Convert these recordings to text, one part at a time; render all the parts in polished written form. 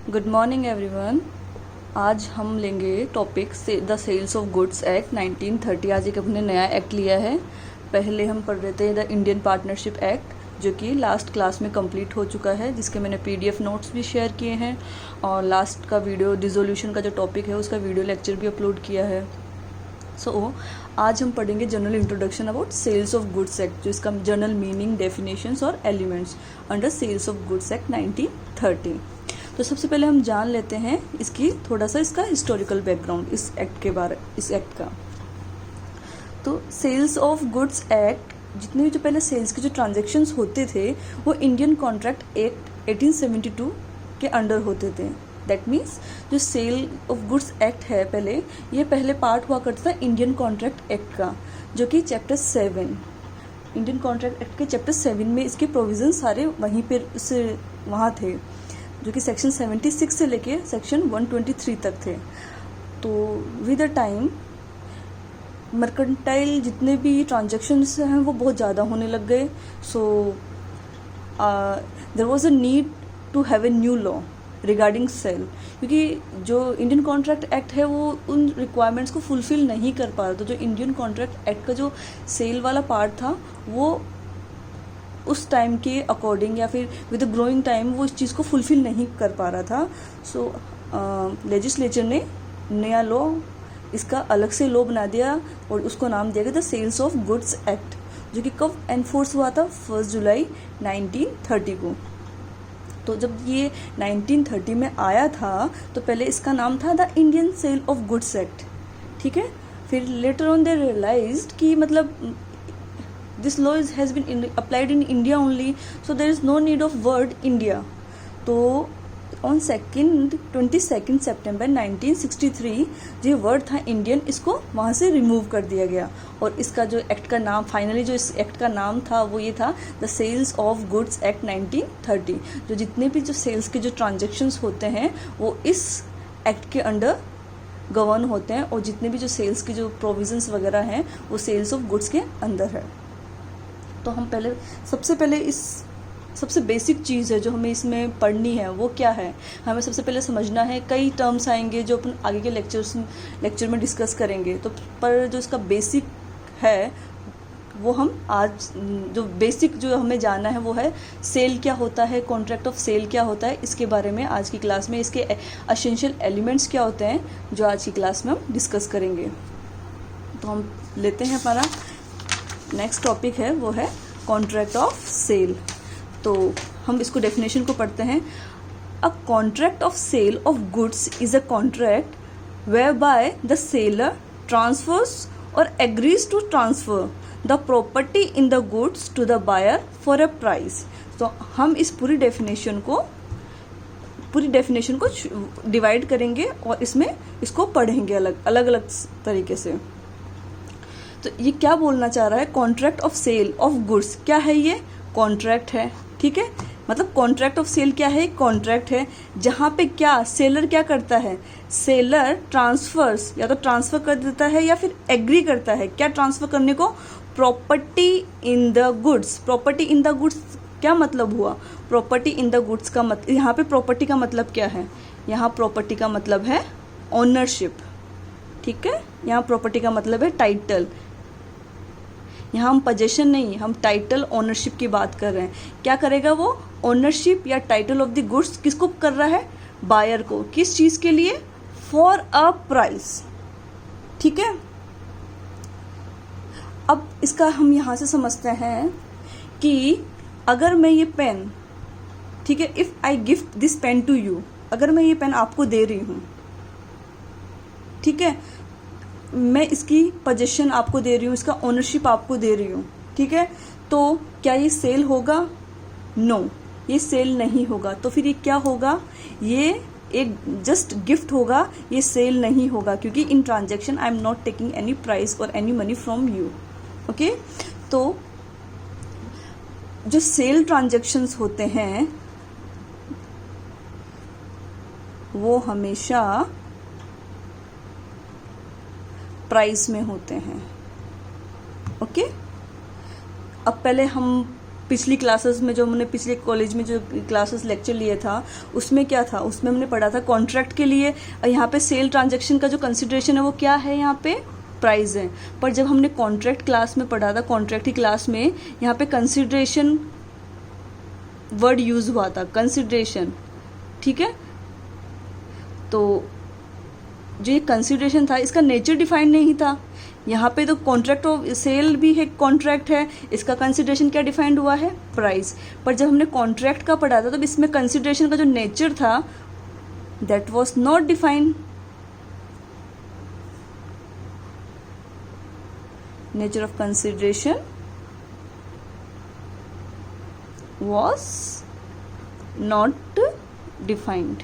Good morning everyone. आज हम लेंगे टॉपिक से the sales of goods act 1930। आज एक अपने नया एक्ट लिया है। पहले हम पढ़ रहे थे द इंडियन पार्टनरशिप एक्ट, जो कि लास्ट क्लास में कंप्लीट हो चुका है, जिसके मैंने पीडीएफ नोट्स भी शेयर किए हैं और लास्ट का वीडियो डिसोल्यूशन का जो टॉपिक है उसका वीडियो लेक्चर भी अपलोड किया है। आज हम पढ़ेंगे general introduction about sales of goods act, जो इसका जनरल मीनिंग, डेफिनेशंस और elements under sales of goods act 1930। तो सबसे पहले हम जान लेते हैं इसकी थोड़ा सा इसका हिस्टोरिकल बैकग्राउंड इस एक्ट का। तो सेल्स ऑफ गुड्स एक्ट, जितने भी जो पहले सेल्स के जो ट्रांजेक्शन्स होते थे वो इंडियन कॉन्ट्रैक्ट एक्ट 1872 के अंडर होते थे। दैट मीन्स जो सेल ऑफ गुड्स एक्ट है ये पहले पार्ट हुआ करता था इंडियन कॉन्ट्रैक्ट एक्ट का, जो कि चैप्टर 7 इंडियन कॉन्ट्रैक्ट एक्ट के चैप्टर 7 में इसके प्रोविजन सारे वहीं पर वहाँ थे, जो कि सेक्शन 76 से लेके सेक्शन 123 तक थे। तो विद द टाइम मर्केंटाइल जितने भी ट्रांजेक्शन्स हैं वो बहुत ज़्यादा होने लग गए। So there was a need to have a new law regarding sale, क्योंकि जो इंडियन कॉन्ट्रैक्ट एक्ट है वो उन रिक्वायरमेंट्स को फुलफिल नहीं कर पा रहा था। जो इंडियन कॉन्ट्रैक्ट एक्ट का जो सेल वाला पार्ट था वो उस टाइम के अकॉर्डिंग या फिर विद द ग्रोइंग टाइम वो इस चीज़ को फुलफिल नहीं कर पा रहा था। सो लेजिस्लेचर ने नया लॉ, इसका अलग से लॉ बना दिया और उसको नाम दिया गया the sales of goods act, जो कि कब एनफोर्स हुआ था 1 जुलाई 1930 को। तो जब ये 1930 में आया था तो पहले इसका नाम था the Indian sale of goods act, ठीक है। फिर लेटर ऑन दे रियलाइज्ड कि मतलब this law has been applied in India only, so there is no need of word India. तो on 22nd September 1963 जो वर्ड था इंडियन, इसको वहाँ से रिमूव कर दिया गया और इसका जो एक्ट का नाम फाइनली जो इस एक्ट का नाम था वो ये था the sales of goods act 1930। जो जितने भी जो सेल्स के जो ट्रांजेक्शन्स होते हैं वो इस एक्ट के अंडर गवर्न होते हैं और जितने भी जो सेल्स के जो प्रोविजंस वगैरह हैं वो सेल्स ऑफ गुड्स के अंदर है। तो हम सबसे पहले इस सबसे बेसिक चीज़ है जो हमें इसमें पढ़नी है वो क्या है, हमें सबसे पहले समझना है। कई टर्म्स आएंगे जो अपन आगे के लेक्चर में डिस्कस करेंगे, तो पर जो इसका बेसिक है वो हम आज जो बेसिक जो हमें जानना है वो है सेल क्या होता है, कॉन्ट्रैक्ट ऑफ सेल क्या होता है। इसके बारे में आज की क्लास में इसके एसेंशियल एलिमेंट्स क्या होते हैं जो आज की क्लास में हम डिस्कस करेंगे। तो हम लेते हैं हमारा नेक्स्ट टॉपिक है वो है कॉन्ट्रैक्ट ऑफ सेल। तो हम इसको डेफिनेशन को पढ़ते हैं। A contract of sale of goods is a contract where by the seller transfers or agrees to transfer the property in the goods to the buyer for a price. तो हम इस पूरी डेफिनेशन को divide करेंगे और इसमें इसको पढ़ेंगे अलग अलग तरीके से। तो ये क्या बोलना चाह रहा है, contract of sale of goods क्या है, ये कॉन्ट्रैक्ट है, ठीक है। मतलब कॉन्ट्रैक्ट ऑफ सेल क्या है, कॉन्ट्रैक्ट है जहाँ पे क्या सेलर क्या करता है, सेलर ट्रांसफर्स या तो ट्रांसफर कर देता है या फिर एग्री करता है क्या ट्रांसफर करने को, property in the goods. Property in the goods क्या मतलब हुआ, प्रॉपर्टी इन द गुड्स का मतलब, यहाँ पे प्रॉपर्टी का मतलब क्या है, यहाँ प्रॉपर्टी का मतलब है ओनरशिप, ठीक है। यहाँ प्रॉपर्टी का मतलब है टाइटल। यहाँ हम पोजेशन नहीं, हम टाइटल ओनरशिप की बात कर रहे हैं। क्या करेगा वो, ओनरशिप या टाइटल ऑफ द गुड्स किसको कर रहा है, बायर को। किस चीज के लिए, फॉर अ प्राइस, ठीक है। अब इसका हम यहाँ से समझते हैं कि अगर मैं ये पेन, ठीक है, if I gift this pen to you, अगर मैं ये पेन आपको दे रही हूँ, ठीक है, मैं इसकी पोजीशन आपको दे रही हूँ, इसका ओनरशिप आपको दे रही हूँ, ठीक है। तो क्या ये सेल होगा, नो, ये सेल नहीं होगा। तो फिर ये क्या होगा, ये एक जस्ट गिफ्ट होगा, ये सेल नहीं होगा, क्योंकि in transaction I am not taking any price और any money from you, okay. तो जो सेल ट्रांजेक्शन्स होते हैं वो हमेशा प्राइस में होते हैं, ओके। अब पहले हम पिछली क्लासेस में जो हमने पिछले कॉलेज में जो क्लासेस लेक्चर लिए था उसमें क्या था, उसमें हमने पढ़ा था कॉन्ट्रैक्ट के लिए यहाँ पे सेल ट्रांजैक्शन का जो कंसिडरेशन है वो क्या है, यहाँ पे प्राइस है। पर जब हमने कॉन्ट्रैक्ट क्लास में पढ़ा था, कॉन्ट्रैक्ट की क्लास में यहाँ पे कंसिडरेशन वर्ड यूज हुआ था, कंसिडरेशन, ठीक है। तो जो ये कंसिडरेशन था इसका नेचर डिफाइंड नहीं था। यहाँ पे तो कॉन्ट्रैक्ट ऑफ सेल भी है, कॉन्ट्रैक्ट है, इसका कंसिडरेशन क्या डिफाइंड हुआ है, प्राइस। पर जब हमने कॉन्ट्रैक्ट का पढ़ा था तब इसमें कंसिडरेशन का जो नेचर था that was not defined, nature of consideration was not defined,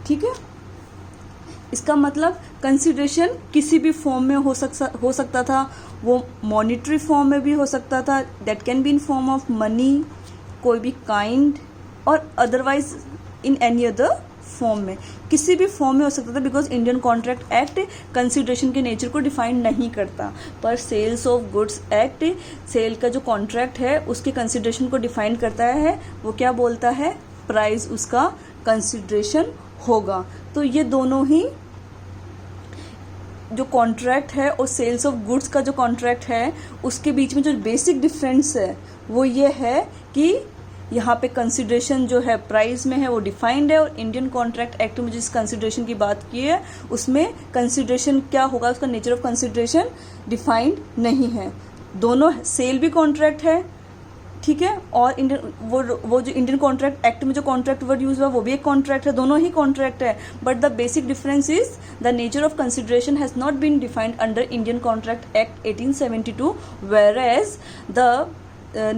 ठीक है। इसका मतलब कंसिडरेशन किसी भी फॉर्म में हो सकता था, वो मॉनिटरी फॉर्म में भी हो सकता था, that can be in form of money, कोई भी काइंड, और otherwise in any other form में, किसी भी फॉर्म में हो सकता था, because Indian contract act consideration के नेचर को डिफाइन नहीं करता। पर sales of goods act sale का जो कॉन्ट्रैक्ट है उसके कंसिडरेशन को डिफाइन करता है। वो क्या बोलता है, प्राइस उसका कंसिडरेशन होगा। तो ये दोनों ही जो कॉन्ट्रैक्ट है और सेल्स ऑफ गुड्स का जो कॉन्ट्रैक्ट है उसके बीच में जो बेसिक डिफरेंस है वो ये है कि यहाँ पे कंसिडरेशन जो है प्राइस में है वो डिफाइंड है, और इंडियन कॉन्ट्रैक्ट एक्ट में जिस कंसिडरेशन की बात की है उसमें कंसिडरेशन क्या होगा, उसका नेचर ऑफ कंसिडरेशन डिफाइंड नहीं है। दोनों सेल भी कॉन्ट्रैक्ट है, ठीक है, और इंडियन वो जो इंडियन कॉन्ट्रैक्ट एक्ट में जो कॉन्ट्रैक्ट वर्ड यूज हुआ वो भी एक कॉन्ट्रैक्ट है, दोनों ही कॉन्ट्रैक्ट है। But the basic difference is the nature of consideration has not been defined under Indian contract act 1872, whereas the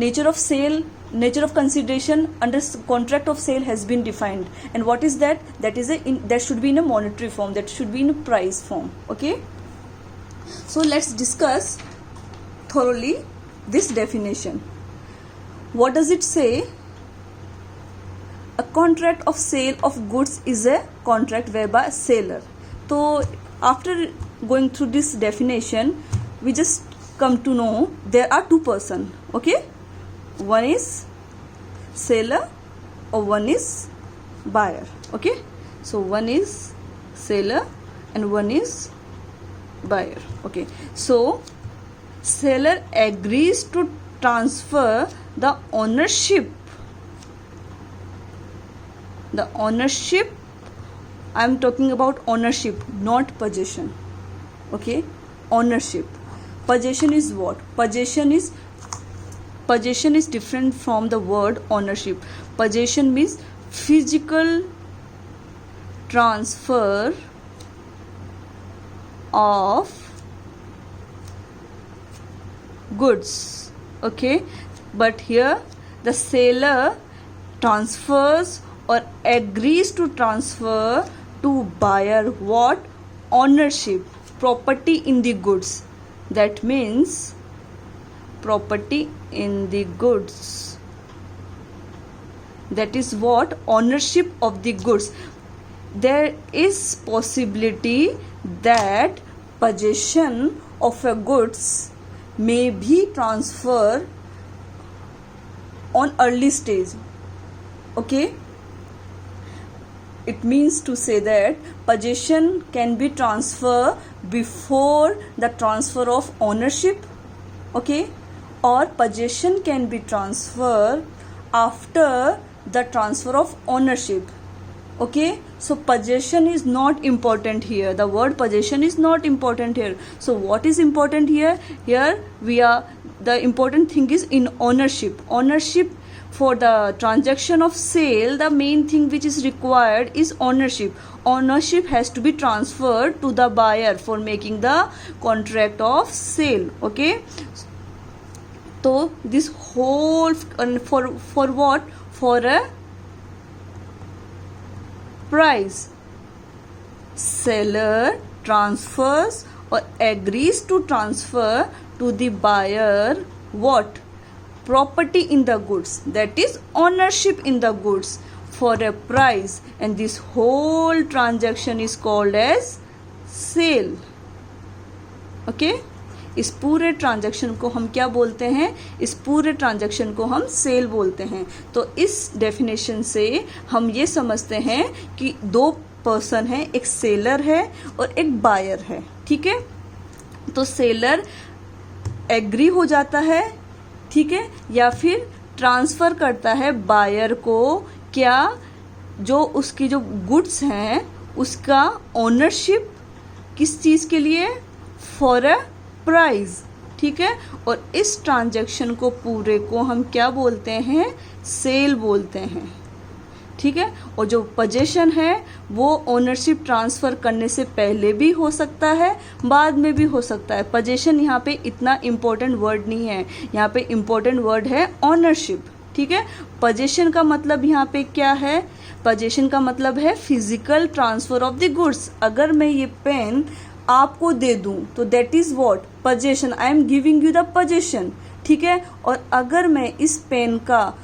nature of sale, nature of consideration under contract of sale has been defined. And what is that? That is that should be in a monetary form, that should be in a price form. Okay, so let's discuss thoroughly this definition. What does it say? A contract of sale of goods is a contract whereby a seller. So after going through this definition we just come to know there are two person, okay, one is seller or one is buyer, okay. So one is seller and one is buyer, okay. So seller agrees to transfer the ownership, I am talking about ownership, not possession, okay. Ownership. Possession is what? Possession is different from the word ownership. Possession means physical transfer of goods, okay. But here the seller transfers or agrees to transfer to buyer what? Ownership, property in the goods. That means property in the goods. That is what? Ownership of the goods. There is possibility that possession of a goods may be transferred on early stage, okay. It means to say that possession can be transferred before the transfer of ownership, okay, or possession can be transferred after the transfer of ownership, okay. So possession is not important here, the word possession is not important here. So what is important here? Here the important thing is in ownership. For the transaction of sale, the main thing which is required is ownership. Ownership has to be transferred to the buyer for making the contract of sale, okay. So this whole for what? For a price. Seller transfers or agrees to transfer to the buyer what? Property in the goods, that is ownership in the goods, for a price, and this whole transaction is called as sale, okay. इस पूरे transaction को हम क्या बोलते हैं, इस पूरे transaction को हम सेल बोलते हैं। तो इस डेफिनेशन से हम ये समझते हैं कि दो पर्सन है, एक सेलर है और एक बायर है, ठीक है। तो सेलर एग्री हो जाता है, ठीक है, या फिर ट्रांसफर करता है बायर को क्या, जो उसकी जो गुड्स हैं उसका ओनरशिप किस चीज़ के लिए, फॉर अ प्राइस, ठीक है। और इस ट्रांजैक्शन को पूरे को हम क्या बोलते हैं, सेल बोलते हैं, ठीक है। और जो पोजीशन है वो ओनरशिप ट्रांसफ़र करने से पहले भी हो सकता है, बाद में भी हो सकता है। पोजीशन यहाँ पे इतना इम्पोर्टेंट वर्ड नहीं है, यहाँ पे इम्पोर्टेंट वर्ड है ओनरशिप, ठीक है। पोजीशन का मतलब यहाँ पे क्या है, पोजीशन का मतलब है physical transfer of the goods. अगर मैं ये पेन आपको दे दूं तो that is what, position, I am giving you the position, ठीक है। और अगर मैं इस पेन का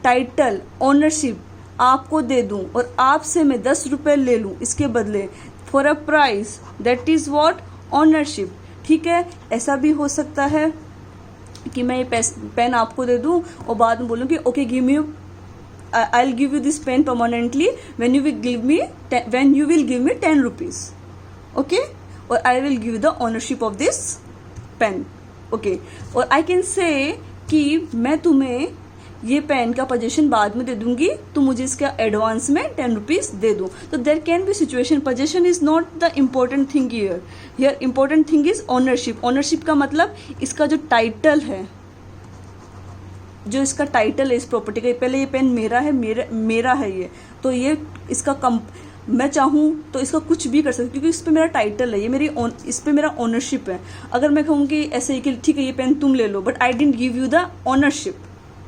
टाइटल, ओनरशिप आपको दे दूं और आपसे मैं 10 रुपये ले लूं इसके बदले, for a price, that is what, ownership, ठीक है। ऐसा भी हो सकता है कि मैं ये पेन आपको दे दूं और बाद में बोलूं कि okay give me, I will give you this pen permanently when you will give me 10 rupees, okay, और I will give the ownership of this pen, okay. और आई कैन से कि मैं तुम्हें ये पेन का पोजीशन बाद में दे दूंगी, तो मुझे इसका एडवांस में 10 रुपीज दे दो। तो there can be situation, position is not the important thing here important thing is ownership. Ownership का मतलब इसका जो टाइटल है, जो इसका टाइटल है इस प्रॉपर्टी का, पहले ये पेन मेरा है, मेरा है ये, तो ये इसका मैं चाहूँ तो इसका कुछ भी कर सकती, क्योंकि इस पे मेरा टाइटल है, ये इस पे मेरा ओनरशिप है। अगर मैं कहूँगी ऐसे ही कि ठीक है ये पेन तुम ले लो, but I didn't give you the ownership,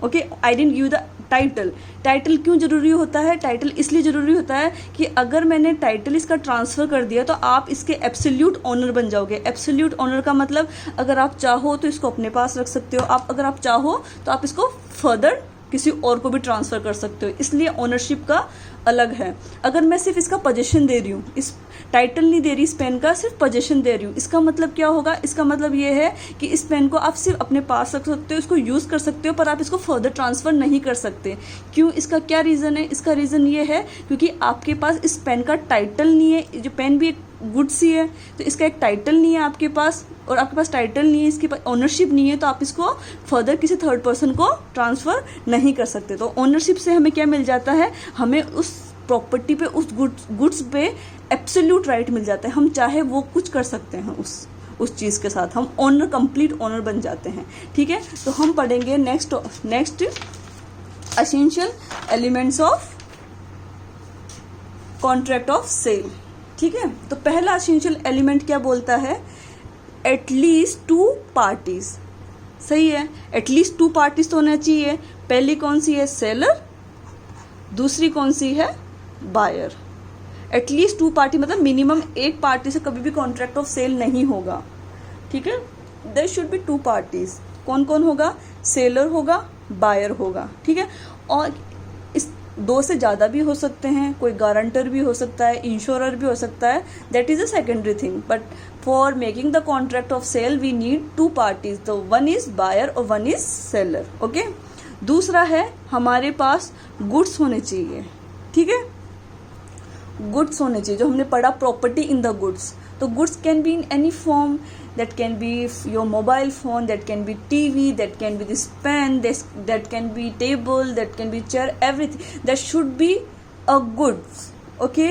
okay, I didn't give the title. Title क्यों जरूरी होता है, टाइटल इसलिए जरूरी होता है कि अगर मैंने टाइटल इसका ट्रांसफर कर दिया तो आप इसके एब्सोल्यूट ऑनर बन जाओगे। एब्सोल्यूट ऑनर का मतलब अगर आप चाहो तो इसको अपने पास रख सकते हो, अगर आप चाहो तो आप इसको फर्दर किसी और को भी ट्रांसफर कर सकते हो, इसलिए ओनरशिप का अलग है। अगर मैं सिर्फ इसका पोजीशन दे रही हूँ, इस टाइटल नहीं दे रही इस पेन का, सिर्फ पोजीशन दे रही हूँ, इसका मतलब क्या होगा, इसका मतलब ये है कि इस पेन को आप सिर्फ अपने पास रख सकते हो, इसको यूज़ कर सकते हो, पर आप इसको फर्दर ट्रांसफ़र नहीं कर सकते। क्यों, इसका क्या रीज़न है, इसका रीज़न ये है क्योंकि आपके पास इस पेन का टाइटल नहीं है। जो पेन भी एक गुड्स ही है, तो इसका एक टाइटल नहीं है आपके पास, और आपके पास टाइटल नहीं है, इसकी ओनरशिप नहीं है, तो आप इसको फर्दर किसी थर्ड पर्सन को ट्रांसफ़र नहीं कर सकते। तो ओनरशिप से हमें क्या मिल जाता है, हमें उस प्रॉपर्टी पे, उस गुड्स पे एब्सोल्यूट राइट मिल जाता है। हम चाहे वो कुछ कर सकते हैं उस चीज़ के साथ, हम ऑनर, कंप्लीट ऑनर बन जाते हैं, ठीक है। तो हम पढ़ेंगे next essential elements of contract of sale, ठीक है। तो पहला एसेंशियल एलिमेंट क्या बोलता है, एटलीस्ट 2 पार्टीज, सही है, एटलीस्ट 2 पार्टीज तो होना चाहिए। पहली कौन सी है, सेलर, दूसरी कौन सी है, बायर। एटलीस्ट 2 पार्टी मतलब मिनिमम एक पार्टी से कभी भी कॉन्ट्रैक्ट ऑफ सेल नहीं होगा, ठीक है। There should be 2 parties. कौन कौन होगा, सेलर होगा, बायर होगा, ठीक है। और इस 2 से ज़्यादा भी हो सकते हैं, कोई गारंटर भी हो सकता है, इंश्योरर भी हो सकता है, that is a secondary thing, but for making the contract of sale we need 2 parties, तो वन इज बायर और वन इज सेलर, ओके। दूसरा है हमारे पास गुड्स होने चाहिए, ठीक है, गुड्स होने चाहिए, जो हमने पढ़ा प्रॉपर्टी इन द गुड्स। तो goods can be in any form, that can be your mobile phone, that can be TV, that can be this pen, that can be table, that can be chair, everything that should be a goods, okay।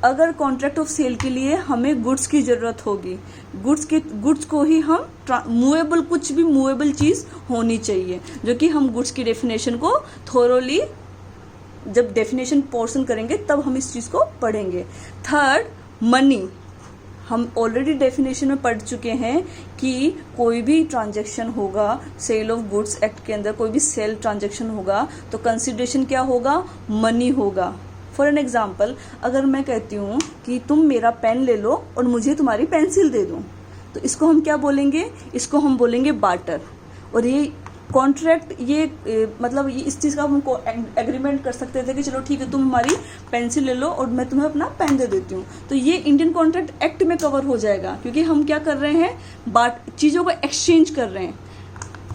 अगर contract of cell के लिए हमें goods की ज़रूरत होगी, goods को ही हम movable, कुछ भी मूवेबल चीज़ होनी चाहिए, जो कि हम गुड्स की डेफिनेशन को थोरोली जब डेफिनेशन पोर्शन करेंगे तब हम इस चीज़ को पढ़ेंगे। Third, money. हम ऑलरेडी डेफिनेशन में पढ़ चुके हैं कि कोई भी ट्रांजैक्शन होगा सेल ऑफ गुड्स एक्ट के अंदर, कोई भी सेल ट्रांजैक्शन होगा तो कंसिडरेशन क्या होगा, मनी होगा। फॉर एन एग्जाम्पल, अगर मैं कहती हूँ कि तुम मेरा पेन ले लो और मुझे तुम्हारी पेंसिल दे दो, तो इसको हम क्या बोलेंगे, इसको हम बोलेंगे बार्टर। और ये कॉन्ट्रैक्ट ये मतलब ये इस चीज़ का हमको एग्रीमेंट कर सकते थे कि चलो ठीक है तुम हमारी पेंसिल ले लो और मैं तुम्हें अपना पेन दे देती हूँ, तो ये इंडियन कॉन्ट्रैक्ट एक्ट में कवर हो जाएगा, क्योंकि हम क्या कर रहे हैं, चीज़ों को एक्सचेंज कर रहे हैं।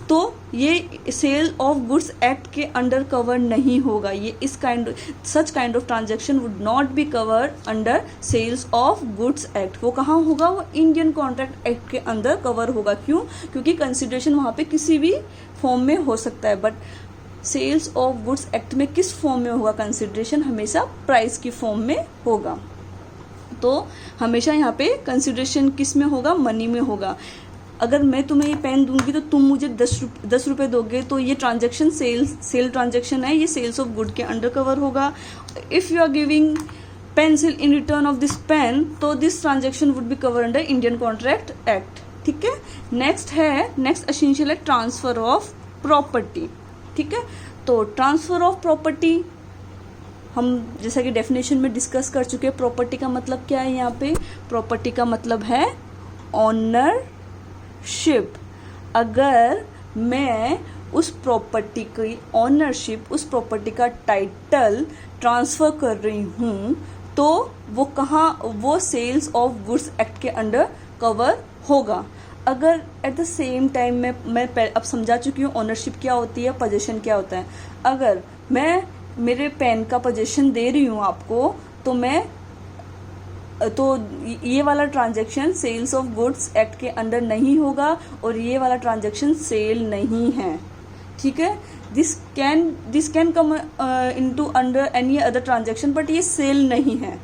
तो ये सेल ऑफ गुड्स एक्ट के अंडर कवर नहीं होगा, ये such kind of transaction would not be covered under sales of goods act. वो कहाँ होगा, वो इंडियन कॉन्ट्रैक्ट एक्ट के अंदर कवर होगा। क्यों, क्योंकि कंसिडरेशन वहाँ पे किसी भी फॉर्म में हो सकता है, but sales of goods act में किस फॉर्म में होगा कंसिडरेशन, हमेशा प्राइस की फॉर्म में होगा। तो हमेशा यहाँ पे कंसिडरेशन किस में होगा, मनी में होगा। अगर मैं तुम्हें ये पेन दूंगी तो तुम मुझे 10 रुपये दोगे, तो ये ट्रांजैक्शन सेल ट्रांजैक्शन है, ये सेल्स ऑफ गुड के अंडर कवर होगा। If you are giving pencil in return of this pen, तो this transaction would be cover under Indian contract act. ठीक है, नेक्स्ट एसेंशियल है ट्रांसफर ऑफ प्रॉपर्टी। ठीक है, तो ट्रांसफर ऑफ प्रॉपर्टी हम जैसा कि डेफिनेशन में डिस्कस कर चुके हैं। प्रॉपर्टी का मतलब क्या है, यहाँ पे प्रॉपर्टी का मतलब है ऑनरशिप। अगर मैं उस प्रॉपर्टी की ऑनरशिप, उस प्रॉपर्टी का टाइटल ट्रांसफर कर रही हूँ, तो वो कहाँ, वो सेल्स ऑफ गुड्स एक्ट के अंडर कवर होगा। अगर एट द सेम टाइम मैं अब समझा चुकी हूँ ऑनरशिप क्या होती है, पोजीशन क्या होता है। अगर मैं मेरे पेन का पोजीशन दे रही हूँ आपको, तो ये वाला transaction sales of goods act के अंडर नहीं होगा और ये वाला ट्रांजैक्शन सेल नहीं है। ठीक है, this can come into under any other transaction, but ये सेल नहीं है,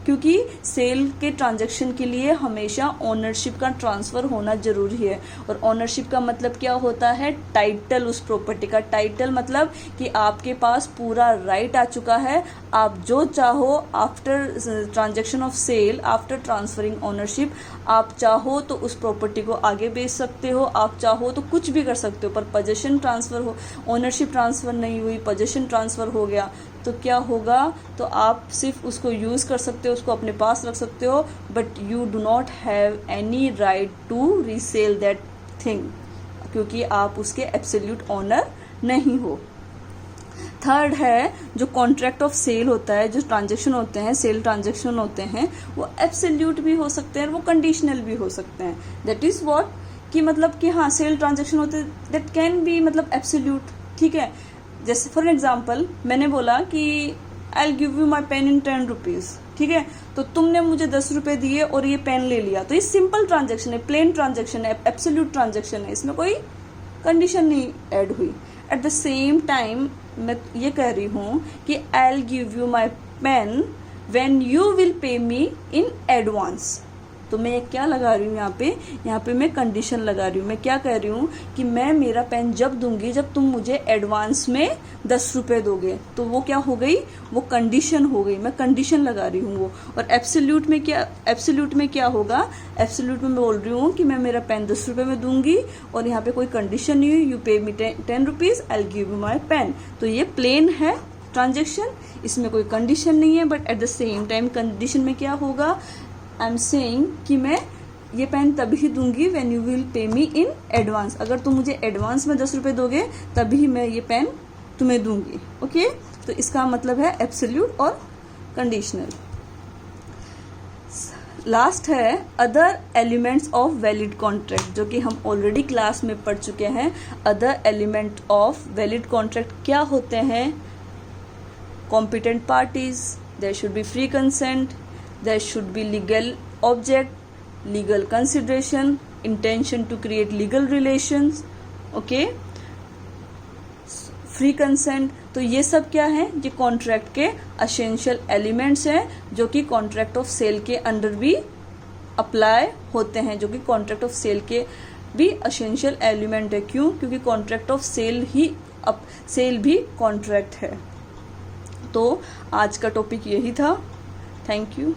क्योंकि सेल के ट्रांजैक्शन के लिए हमेशा ओनरशिप का ट्रांसफ़र होना ज़रूरी है। और ओनरशिप का मतलब क्या होता है, टाइटल, उस प्रॉपर्टी का टाइटल, मतलब कि आपके पास पूरा राइट आ चुका है, आप जो चाहो after transaction of sale, after transferring ownership, आप चाहो तो उस प्रॉपर्टी को आगे बेच सकते हो, आप चाहो तो कुछ भी कर सकते हो। पर पोजीशन ट्रांसफ़र हो, ओनरशिप ट्रांसफ़र नहीं हुई, पोजीशन ट्रांसफ़र हो गया, तो क्या होगा, तो आप सिर्फ उसको यूज़ कर सकते हो, उसको अपने पास रख सकते हो, but you do not have any right to resale that thing, क्योंकि आप उसके एब्सोल्यूट ओनर नहीं हो। थर्ड है जो कॉन्ट्रैक्ट ऑफ सेल होता है, जो ट्रांजैक्शन होते हैं, सेल ट्रांजैक्शन होते हैं, वो एब्सोल्यूट भी हो सकते हैं, वो कंडीशनल भी हो सकते हैं। दैट इज़ व्हाट, कि मतलब कि हाँ सेल ट्रांजैक्शन होते हैं, दैट कैन बी मतलब एब्सोल्यूट। ठीक है, जैसे फॉर एग्जाम्पल मैंने बोला कि I give you my pain in 10 rupees. ठीक है, तो तुमने मुझे 10 रुपये दिए और ये पेन ले लिया, तो ये सिंपल ट्रांजैक्शन है, प्लेन ट्रांजैक्शन है, एब्सोल्यूट ट्रांजैक्शन है, इसमें कोई कंडीशन नहीं ऐड हुई। एट द सेम टाइम मैं ये कह रही हूँ कि I give you my pen when you will pay me in advance. तो मैं क्या लगा रही हूँ यहाँ पे मैं कंडीशन लगा रही हूँ। मैं क्या कह रही हूँ कि मैं मेरा पेन जब दूंगी जब तुम मुझे एडवांस में 10 रुपये दोगे, तो वो क्या हो गई, वो कंडीशन हो गई, मैं कंडीशन लगा रही हूँ वो। और एब्सोल्यूट में क्या होगा, एब्सोल्यूट में मैं बोल रही हूँ कि मैं मेरा पेन 10 रुपये में दूंगी और यहाँ पे कोई कंडीशन नहीं हुई, you pay me 10 rupees, I give you my pen. तो ये प्लेन है ट्रांजेक्शन, इसमें कोई कंडीशन नहीं है, but at the same time condition में क्या होगा, आई एम सेइंग कि मैं ये पेन तभी दूंगी when you will pay me in advance. अगर तुम मुझे एडवांस में 10 रुपये दोगे तभी मैं ये पेन तुम्हें दूंगी। ओके, तो इसका मतलब है एब्सोल्यूट और कंडीशनल। लास्ट है other elements of valid contract, जो कि हम ऑलरेडी क्लास में पढ़ चुके हैं। Other element of valid contract क्या होते हैं, competent parties, there should be free consent, there should be legal object, legal consideration, intention to create legal relations, okay, free consent. तो ये सब क्या है, ये कॉन्ट्रैक्ट के एसेंशियल एलिमेंट्स हैं, जो कि कॉन्ट्रैक्ट ऑफ सेल के अंडर भी अप्लाई होते हैं, जो कि कॉन्ट्रैक्ट ऑफ सेल के भी एसेंशियल एलिमेंट है। क्यों, क्योंकि कॉन्ट्रैक्ट ऑफ सेल भी कॉन्ट्रैक्ट है। तो आज का टॉपिक यही था। Thank you.